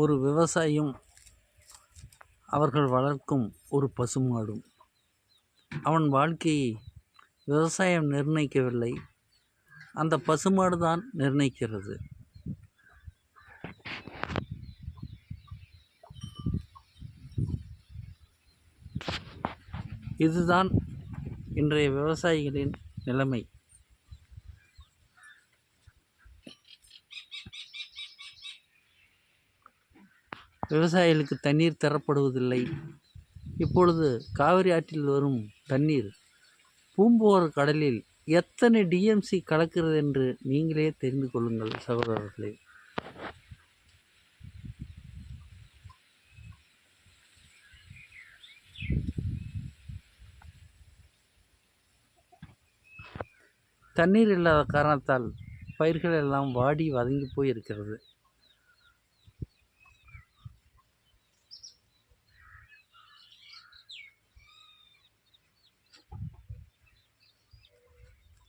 ஒரு விவசாயியும் அவர்கள் வளர்க்கும் ஒரு பசுமாடும். அவன் வாழ்க்கையை விவசாயம் நிர்ணயிக்கவில்லை, அந்த பசுமாடு தான் நிர்ணயிக்கிறது. இதுதான் இன்றைய விவசாயிகளின் நிலைமை. விவசாயிகளுக்கு தண்ணீர் தரப்படுவதில்லை. இப்பொழுது காவிரி ஆற்றில் வரும் தண்ணீர் பூம்புகார் கடலில் எத்தனை டிஎம்சி கலக்கிறது என்று நீங்களே தெரிந்து கொள்ளுங்கள் சகோதரர்களே. தண்ணீர் இல்லாத காரணத்தால் பயிர்கள் எல்லாம் வாடி வதங்கி போய் இருக்கிறது.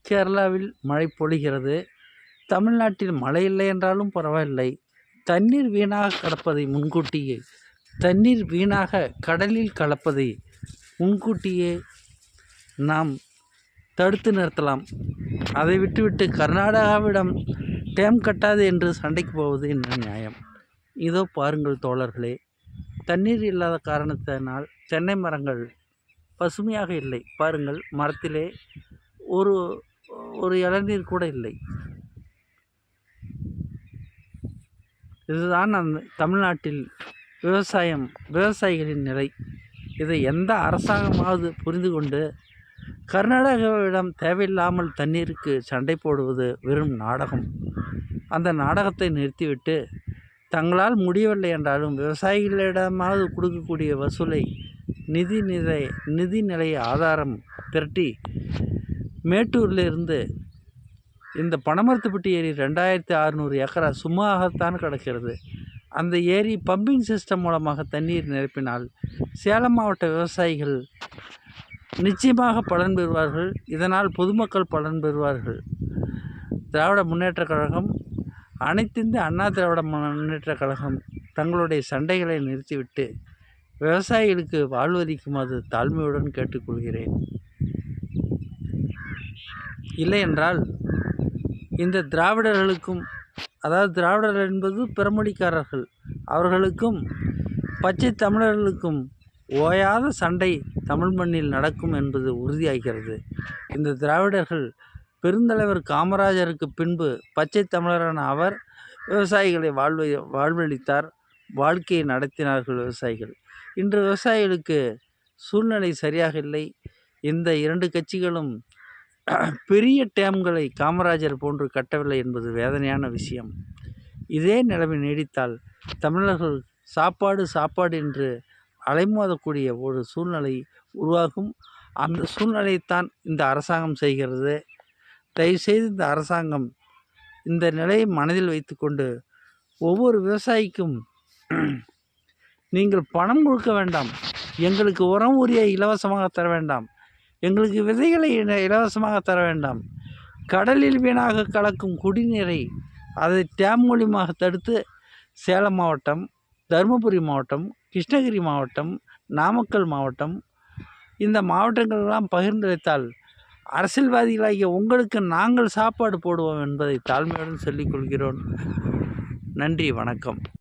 கேரளாவில் மழை பொழிகிறது. தமிழ்நாட்டில் மழை இல்லை என்றாலும் பரவாயில்லை. தண்ணீர் வீணாக கலப்பதை முன்கூட்டியே கடலில் கலப்பதை முன்கூட்டியே நாம் தடுத்து நிறுத்தலாம். அதை விட்டுவிட்டு கர்நாடகாவிடம் டேம் கட்டாது என்று சண்டைக்கு போவது என்ன நியாயம்? இதோ பாருங்கள் தோழர்களே, தண்ணீர் இல்லாத காரணத்தினால் தென்னை மரங்கள் பசுமையாக இல்லை. பாருங்கள், மரத்திலே ஒரு இளநீர் கூட இல்லை. இதுதான் அந்த தமிழ்நாட்டில் விவசாயிகளின் நிலை. இதை எந்த அரசாங்கமாவது புரிந்து கொண்டு கர்நாடகாவிடம் தேவையில்லாமல் தண்ணீருக்கு சண்டை போடுவது வெறும் நாடகம். அந்த நாடகத்தை நிறுத்திவிட்டு தங்களால் முடியவில்லை என்றாலும் விவசாயிகளிடமாவது கொடுக்கக்கூடிய வசூலை நிதிநிலை ஆதாரம் திரட்டி மேட்டூரிலிருந்து இந்த பனமரத்துப்பட்டி ஏரி 2600 ஏக்கரா சும்மாகத்தான் கிடக்கிறது. அந்த ஏரி பம்பிங் சிஸ்டம் மூலமாக தண்ணீர் நிரப்பினால் சேலம் மாவட்ட விவசாயிகள் நிச்சயமாக பலன் பெறுவார்கள். இதனால் பொதுமக்கள் பலன் பெறுவார்கள். திராவிட முன்னேற்றக் கழகம், அனைத்திந்திய அண்ணா திராவிட முன்னேற்றக் கழகம் தங்களுடைய சண்டைகளை நிறுத்திவிட்டு விவசாயிகளுக்கு வாழ்வளிக்குமாறு தாழ்மையுடன் கேட்டுக்கொள்கிறேன். இல்லை என்றால் இந்த திராவிடர்களுக்கும், அதாவது திராவிடர்கள் என்பது பிறமொழிக்காரர்கள், அவர்களுக்கும் பச்சை தமிழர்களுக்கும் ஓயாத சண்டை தமிழ் மண்ணில் நடக்கும் என்பது உறுதியாகிறது. இந்த திராவிடர்கள் பெருந்தலைவர் காமராஜருக்கு பின்பு பச்சை தமிழரான அவர் விவசாயிகளை வாழ்வளித்தார், வாழ்க்கையை நடத்தினார்கள் விவசாயிகள். இன்று விவசாயிகளுக்கு சூழ்நிலை சரியாக இல்லை. இந்த இரண்டு கட்சிகளும் பெரிய டேம்களை காமராஜர் போன்று கட்டவில்லை என்பது வேதனையான விஷயம். இதே நிலைமை நீடித்தால் தமிழர்கள் சாப்பாடு என்று அலைமோதக்கூடிய ஒரு சூழ்நிலை உருவாகும். அந்த சூழ்நிலையைத்தான் இந்த அரசாங்கம் செய்கிறது. தயவுசெய்து இந்த அரசாங்கம் இந்த நிலையை மனதில் வைத்துக்கொண்டு ஒவ்வொரு விவசாயிக்கும் நீங்கள் பணம் கொடுக்க வேண்டாம், எங்களுக்கு உரம் உரிய இலவசமாக தர வேண்டாம், எங்களுக்கு விதைகளை இலவசமாக தர வேண்டாம், கடலில் வீணாக கலக்கும் குடிநீரை அதை டேம் மூலியமாக தடுத்து சேலம் மாவட்டம், தருமபுரி மாவட்டம், கிருஷ்ணகிரி மாவட்டம், நாமக்கல் மாவட்டம், இந்த மாவட்டங்களெல்லாம் பகிர்ந்து வைத்தால் அரசியல்வாதிகளாகிய உங்களுக்கு நாங்கள் சாப்பாடு போடுவோம் என்பதை தாழ்மையுடன் சொல்லிக்கொள்கிறோம். நன்றி, வணக்கம்.